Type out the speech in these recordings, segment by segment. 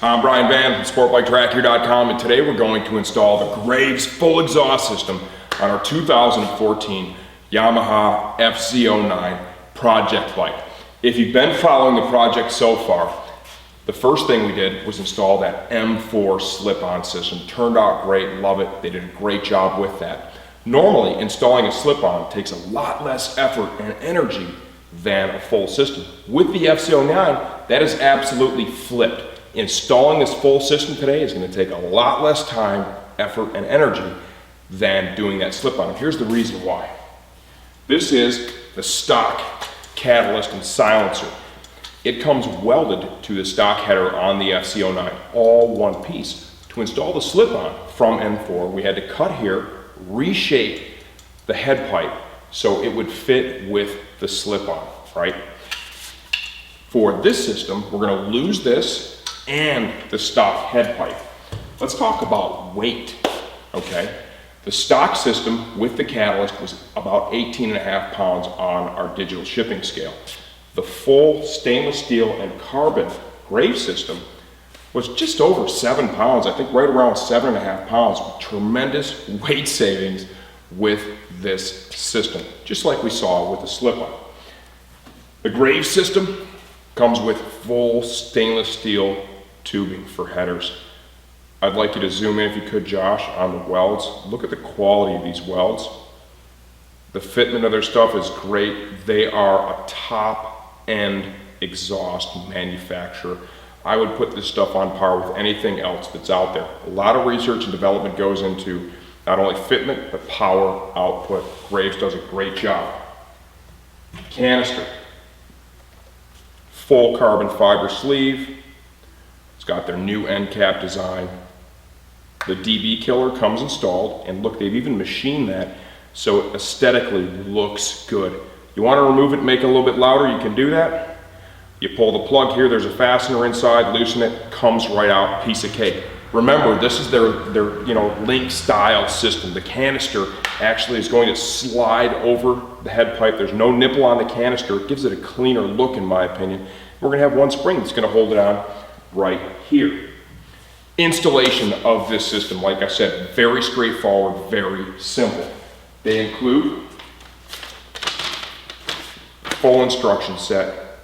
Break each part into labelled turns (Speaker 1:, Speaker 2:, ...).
Speaker 1: I'm Brian Van from SportBikeTrackHere.com, and today we're going to install the Graves full exhaust system on our 2014 Yamaha FZ-09 project bike. If you've been following the project so far, the first thing we did was install that M4 slip-on system. Turned out great, love it. They did a great job with that. Normally, installing a slip-on takes a lot less effort and energy than a full system. With the FZ-09, that is absolutely flipped. Installing this full system today is going to take a lot less time, effort, and energy than doing that slip-on. Here's the reason why. This is the stock catalyst and silencer. It comes welded to the stock header on the FZ-09, all one piece. To install the slip-on from M4, we had to cut here, reshape the head pipe so it would fit with the slip-on, right? For this system, we're going to lose this and the stock head pipe. Let's talk about weight, okay? The stock system with the catalyst was about 18.5 pounds on our digital shipping scale. The full stainless steel and carbon Graves system was just over 7 pounds, I think right around 7.5 pounds, with tremendous weight savings with this system, just like we saw with the slip-on. The Graves system comes with full stainless steel tubing for headers. I'd like you to zoom in, if you could, Josh, on the welds. Look at the quality of these welds. The fitment of their stuff is great. They are a top-end exhaust manufacturer. I would put this stuff on par with anything else that's out there. A lot of research and development goes into not only fitment, but power output. Graves does a great job. Canister. Full carbon fiber sleeve. It's got their new end cap design. The DB killer comes installed, and look, they've even machined that so it aesthetically looks good. You want to remove it and make it a little bit louder, you can do that. You pull the plug here, there's a fastener inside, loosen it, comes right out, piece of cake. Remember, this is their link style system. The canister actually is going to slide over the head pipe. There's no nipple on the canister. It gives it a cleaner look, in my opinion. We're going to have one spring that's going to hold it on right here. Installation of this system, like I said, very straightforward, very simple. They include full instruction set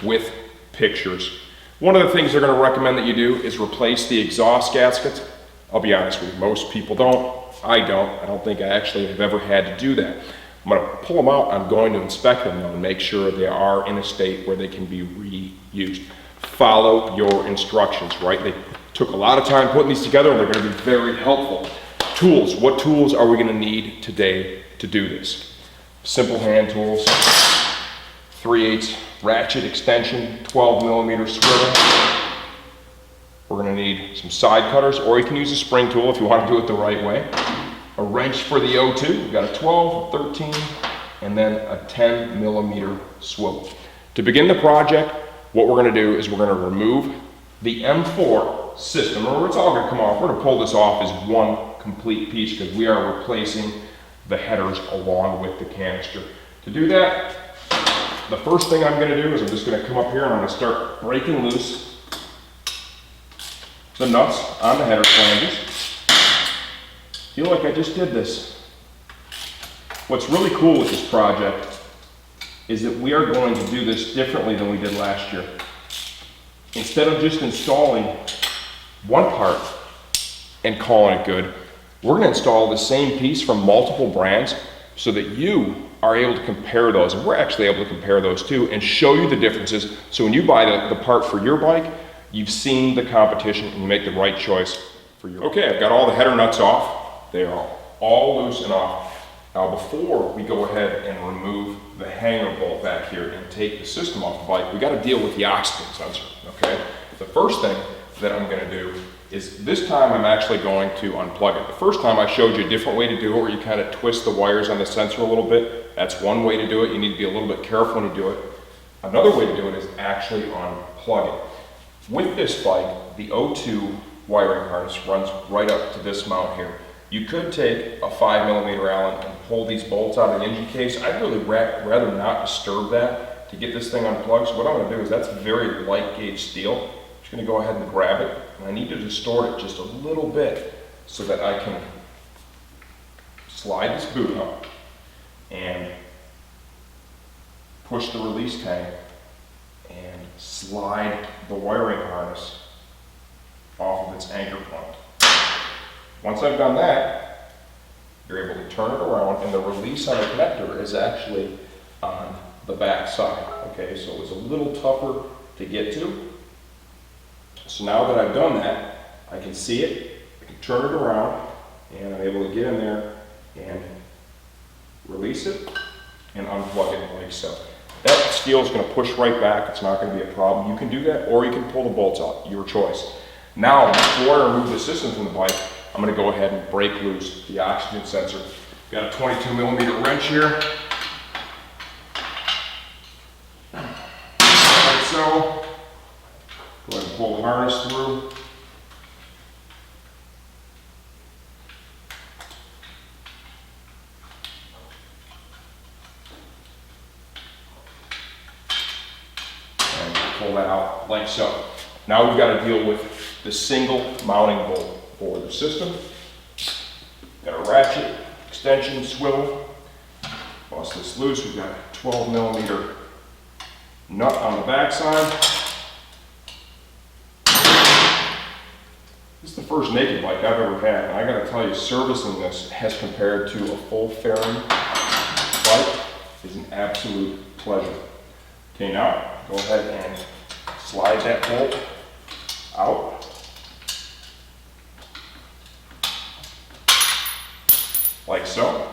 Speaker 1: with pictures. One of the things they're going to recommend that you do is replace the exhaust gaskets. I'll be honest with you, most people don't. I don't think I actually have ever had to do that. I'm going to pull them out. I'm going to inspect them though and make sure they are in a state where they can be reused. Follow your instructions, right? They took a lot of time putting these together and they're going to be very helpful. Tools. What tools are we going to need today to do this? Simple hand tools, 3/8 ratchet extension, 12mm swivel. We're going to need some side cutters, or you can use a spring tool if you want to do it the right way. A wrench for the O2. We've got a 12, 13, and then a 10mm swivel. To begin the project, what we're going to do is we're going to remove the M4 system, or it's all going to come off. We're going to pull this off as one complete piece because we are replacing the headers along with the canister. To do that, the first thing I'm going to do is I'm just going to come up here and I'm going to start breaking loose the nuts on the header flanges. Feel like I just did this. What's really cool with this project is that we are going to do this differently than we did last year. Instead of just installing one part and calling it good, we're going to install the same piece from multiple brands so that you are able to compare those, and we're actually able to compare those too and show you the differences. So when you buy the part for your bike, you've seen the competition and you make the right choice for your bike. Okay, I've got all the header nuts off. They are all loose and off. Now before we go ahead and remove the hanger bolt back here and take the system off the bike, we got to deal with the oxygen sensor, okay? The first thing that I'm going to do is this time I'm actually going to unplug it. The first time I showed you a different way to do it where you kind of twist the wires on the sensor a little bit. That's one way to do it. You need to be a little bit careful when you do it. Another way to do it is actually unplug it. With this bike, the O2 wiring harness runs right up to this mount here. You could take a 5mm Allen and pull these bolts out of the engine case. I'd really rather not disturb that to get this thing unplugged. So what I'm going to do is, that's very light gauge steel. I'm just going to go ahead and grab it, and I need to distort it just a little bit so that I can slide this boot up and push the release tank and slide the wiring harness off of its anchor point. Once I've done that, you're able to turn it around, and the release on the connector is actually on the back side. Okay, so it's a little tougher to get to. So now that I've done that, I can see it, I can turn it around, and I'm able to get in there and release it and unplug it like so. That steel is going to push right back. It's not going to be a problem. You can do that, or you can pull the bolts out, your choice. Now, before I remove the system from the bike, I'm going to go ahead and break loose the oxygen sensor. Got a 22mm wrench here. Like so. Go ahead and pull the harness through. And pull that out like so. Now we've got to deal with the single mounting bolt for the system. Got a ratchet, extension, swivel. Bust this loose. We've got a 12mm nut on the back side. This is the first naked bike I've ever had, and I gotta tell you, servicing this as compared to a full fairing bike is an absolute pleasure. Okay, now go ahead and slide that bolt out. Like so.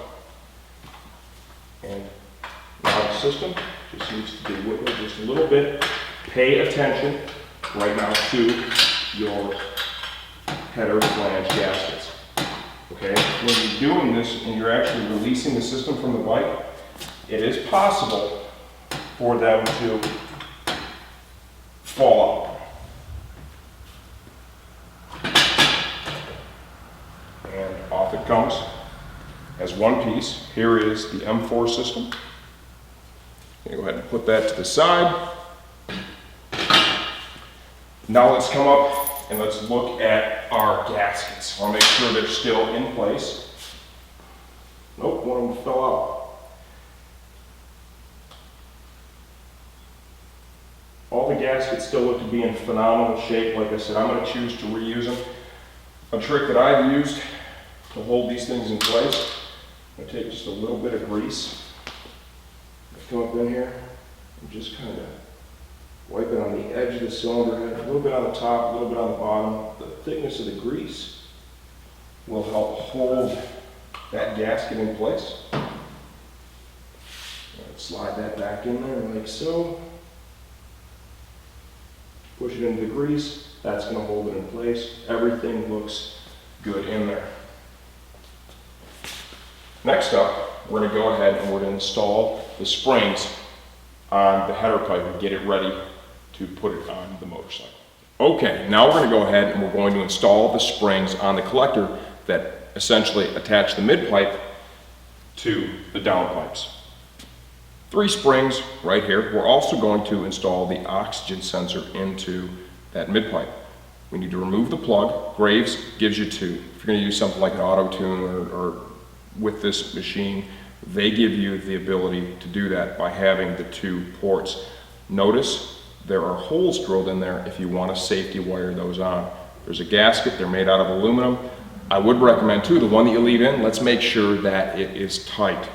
Speaker 1: And now the system just needs to be wiggled just a little bit. Pay attention right now to your header flange gaskets. Okay, when you're doing this and you're actually releasing the system from the bike, it is possible for them to fall out. And off it comes as one piece. Here is the M4 system. Go ahead and put that to the side. Now let's come up and let's look at our gaskets. I want to make sure they're still in place. Nope, one of them fell out. All the gaskets still look to be in phenomenal shape. Like I said, I'm going to choose to reuse them. A trick that I've used to hold these things in place, I'm going to take just a little bit of grease, come up in here, and just kind of wipe it on the edge of the cylinder head, a little bit on the top, a little bit on the bottom. The thickness of the grease will help hold that gasket in place. Slide that back in there like so. Push it into the grease. That's going to hold it in place. Everything looks good in there. Next up, we're going to go ahead and we're going to install the springs on the header pipe and get it ready to put it on the motorcycle. Okay, now we're going to go ahead and we're going to install the springs on the collector that essentially attach the mid-pipe to the downpipes. 3 springs right here. We're also going to install the oxygen sensor into that mid-pipe. We need to remove the plug. Graves gives you 2. If you're going to use something like an auto-tune or with this machine, they give you the ability to do that by having the 2 ports. Notice there are holes drilled in there if you want to safety wire those on. There's a gasket, they're made out of aluminum. I would recommend too, the one that you leave in, let's make sure that it is tight.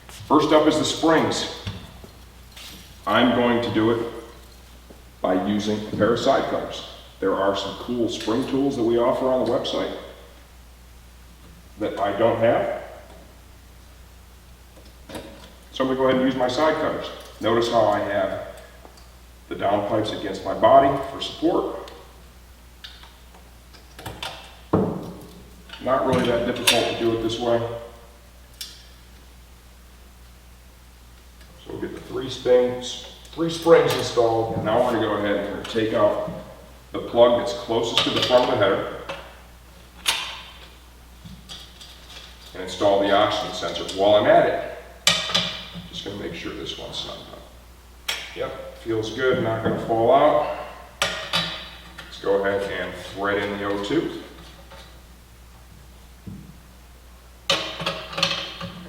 Speaker 1: First up is the springs. I'm going to do it by using a pair of side cutters. There are some cool spring tools that we offer on the website that I don't have. So I'm going to go ahead and use my side cutters. Notice how I have the downpipes against my body for support. Not really that difficult to do it this way. So we'll get the 3 springs installed, and now we're going to go ahead and we're going to take out the plug that's closest to the front of the header and install the oxygen sensor. While I'm at it, just going to make sure this one's snug up. Yep, feels good, not gonna fall out. Let's go ahead and thread in the O2. And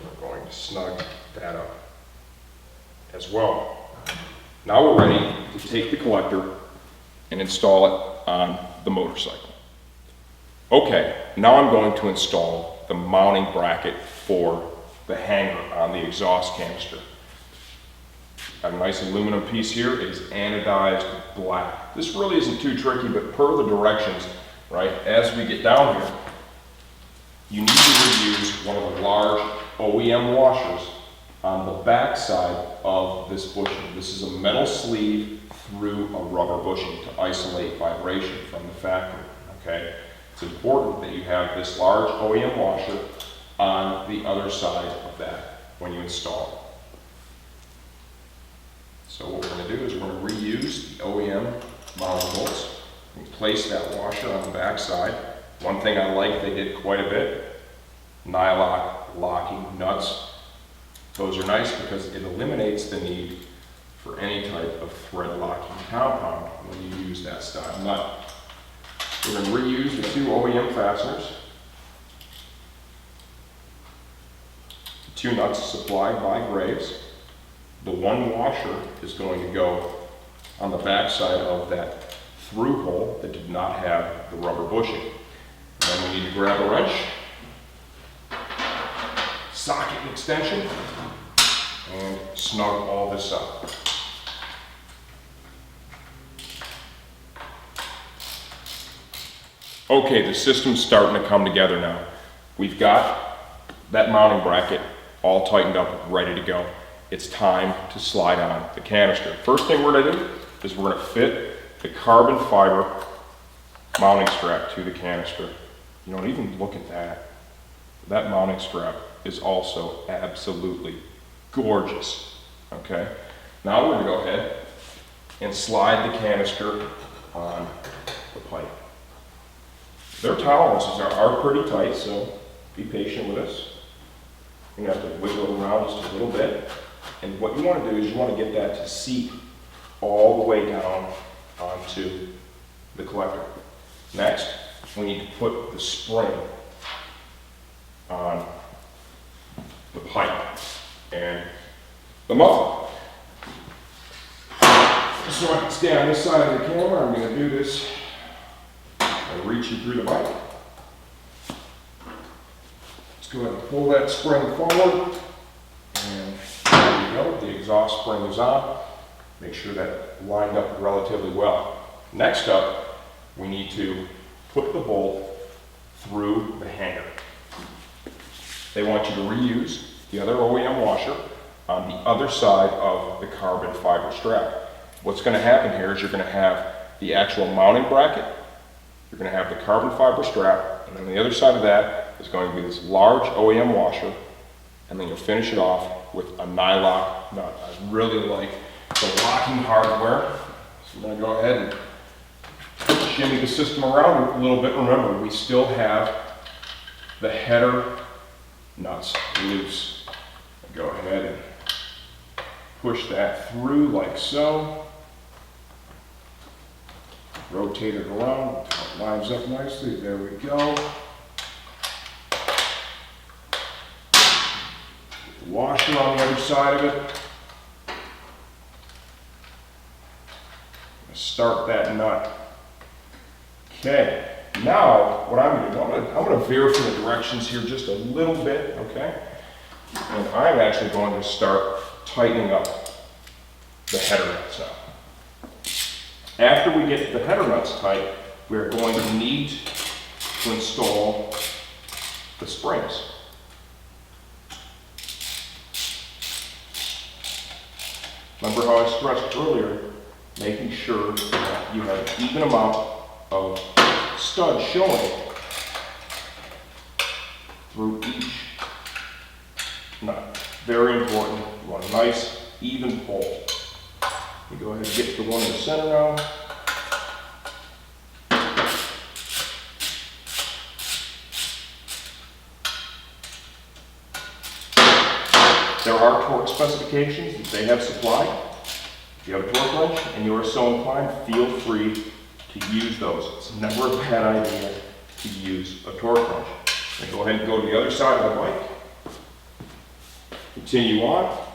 Speaker 1: we're going to snug that up as well. Now we're ready to take the collector and install it on the motorcycle. Okay, now I'm going to install the mounting bracket for the hanger on the exhaust canister. A nice aluminum piece here. It is anodized black. This really isn't too tricky, but per the directions, right, as we get down here, you need to reuse one of the large OEM washers on the back side of this bushing. This is a metal sleeve through a rubber bushing to isolate vibration from the factory, okay? It's important that you have this large OEM washer on the other side of that when you install it. So what we're going to do is we're going to reuse the OEM mounting bolts and place that washer on the back side. One thing I like they did quite a bit, nylock locking nuts. Those are nice because it eliminates the need for any type of thread locking compound when you use that style nut. We're going to reuse the two OEM fasteners. The two nuts supplied by Graves. The one washer is going to go on the back side of that through hole that did not have the rubber bushing. And then we need to grab a wrench, socket and extension, and snug all this up. Okay, the system's starting to come together now. We've got that mounting bracket all tightened up, ready to go. It's time to slide on the canister. First thing we're gonna do is we're gonna fit the carbon fiber mounting strap to the canister. You know, even look at that. That mounting strap is also absolutely gorgeous, okay? Now we're gonna go ahead and slide the canister on the pipe. Their tolerances are pretty tight, so be patient with us. You're gonna have to wiggle it around just a little bit. And what you want to do is you want to get that to seep all the way down onto the collector. Next, we need to put the spring on the pipe and the muffler. So I can stay on this side of the camera. I'm going to do this by reaching through the pipe. Let's go ahead and pull that spring forward. And there you go. The exhaust spring is on. Make sure that lined up relatively well. Next up, we need to put the bolt through the hanger. They want you to reuse the other OEM washer on the other side of the carbon fiber strap. What's going to happen here is you're going to have the actual mounting bracket, you're going to have the carbon fiber strap, and on the other side of that is going to be this large OEM washer, and then you'll finish it off with a nylock nut. I really like the locking hardware, so I'm going to go ahead and shimmy the system around a little bit. Remember, we still have the header nuts loose. Go ahead and push that through like so. Rotate it around until it lines up nicely. There we go. Get the washer on the other side of it. Start that nut. Okay, now what I'm going to do, I'm going to veer from the directions here just a little bit, okay? And I'm actually going to start tightening up the header nuts now. After we get the header nuts tight, we're going to need to install the springs. Remember how I stressed earlier, making sure that you have an even amount of studs showing through each nut. Very important. You want a nice, even pull. You go ahead and get the one in the center now. There are torque specifications that they have supplied. If you have a torque wrench and you are so inclined, feel free to use those. It's never a bad idea to use a torque wrench. And go ahead and go to the other side of the bike. Continue on.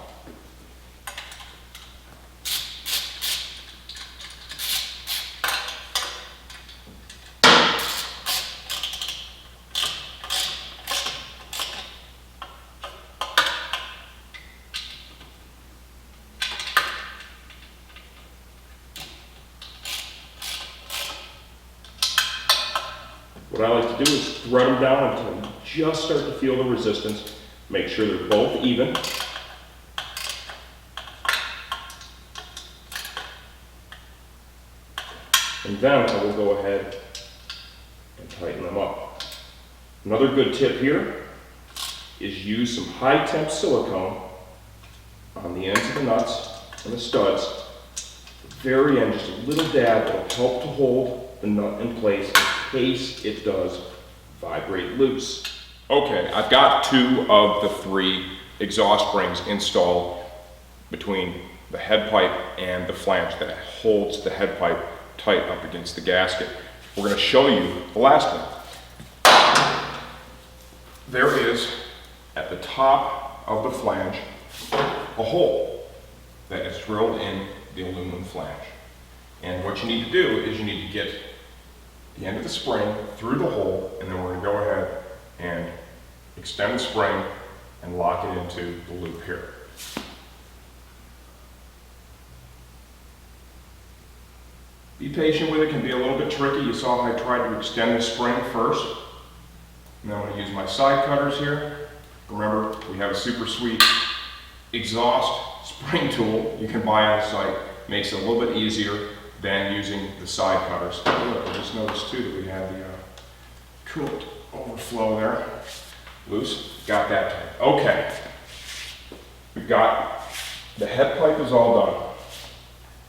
Speaker 1: What I like to do is thread them down until you just start to feel the resistance. Make sure they're both even. And then I will go ahead and tighten them up. Another good tip here is use some high temp silicone on the ends of the nuts and the studs. At the very end, just a little dab will help to hold the nut in place in case it does vibrate loose. Okay, I've got 2 of the 3 exhaust springs installed between the head pipe and the flange that holds the head pipe tight up against the gasket. We're going to show you the last one. There is, at the top of the flange, a hole that is drilled in the aluminum flange. And what you need to do is you need to get the end of the spring through the hole, and then we're going to go ahead and extend the spring and lock it into the loop here. Be patient with it, it can be a little bit tricky. You saw how I tried to extend the spring first. And then I'm going to use my side cutters here. Remember, we have a super sweet exhaust spring tool you can buy on the site. Makes it a little bit easier than using the side cutters. I just noticed too that we have the coolant overflow there. Loose, got that tight. Okay, we've got the head pipe is all done.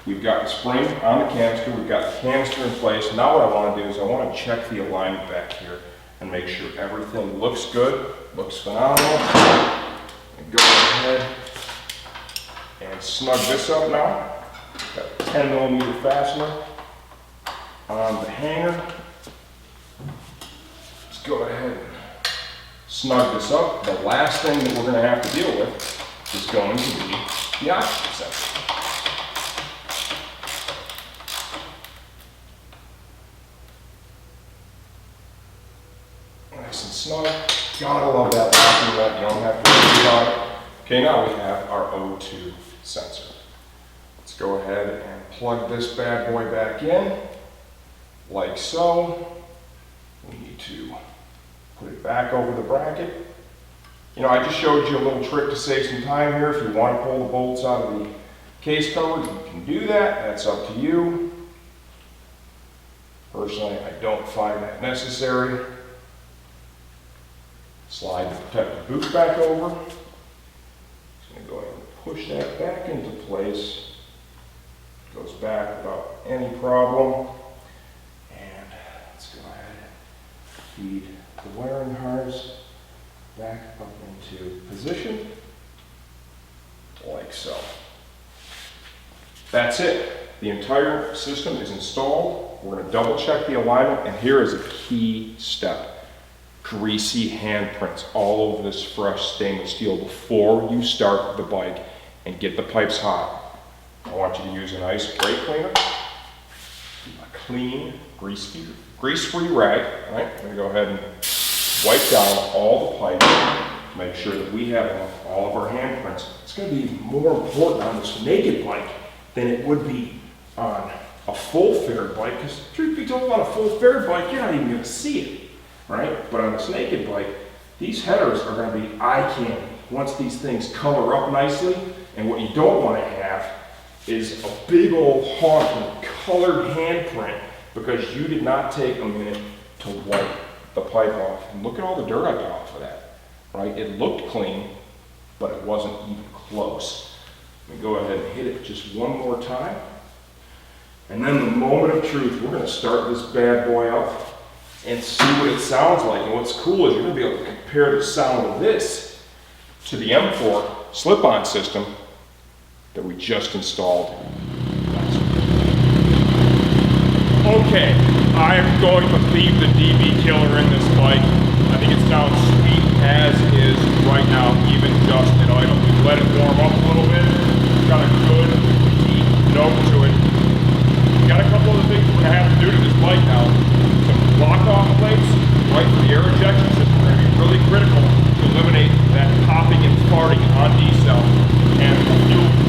Speaker 1: We've got the spring on the canister, we've got the canister in place. Now what I want to do is I want to check the alignment back here and make sure everything looks good, looks phenomenal. And go ahead and snug this up now. Got a 10mm fastener on the hanger. Let's go ahead and snug this up. The last thing that we're going to have to deal with is going to be the oxygen sensor. Nice and snug. Gotta love that locking nut. You don't have to worry about it. Okay, now we have our O2 sensor. Let's go ahead and plug this bad boy back in, like so. We need to put it back over the bracket. You know, I just showed you a little trick to save some time here. If you want to pull the bolts out of the case cover, you can do that. That's up to you. Personally, I don't find that necessary. Slide the protective boot back over. Just going to go ahead and push that back into place. Goes back without any problem. And let's go ahead and feed the wiring harness back up into position, like so. That's it. The entire system is installed. We're going to double check the alignment, and here is a key step. Greasy handprints all over this fresh stainless steel before you start the bike and get the pipes hot. I want you to use a nice brake cleaner, a clean, grease-free rag. All right, I'm going to go ahead and wipe down all the pipes, make sure that we have all of our handprints. It's going to be more important on this naked bike than it would be on a full-fared bike, because truth be told, on a full-fared bike, you're not even going to see it, right? But on this naked bike, these headers are going to be eye candy once these things color up nicely. And what you don't want to have is a big old honking colored handprint because you did not take a minute to wipe the pipe off. And look at all the dirt I got off of that, right? It looked clean, but it wasn't even close. Let me go ahead and hit it just one more time. And then the moment of truth, we're going to start this bad boy up and see what it sounds like. And what's cool is you're going to be able to compare the sound of this to the M4 slip-on system that we just installed Okay, I am going to leave the DB killer in this bike. I think it sounds sweet as is right now, even just at idle. We let it warm up a little bit. It's got a good, deep note to it. We got a couple other things we're going to have to do to this bike now. Some block-off plates, right for the air injection system, are going to be really critical to eliminate that popping and farting on D-cell. And a few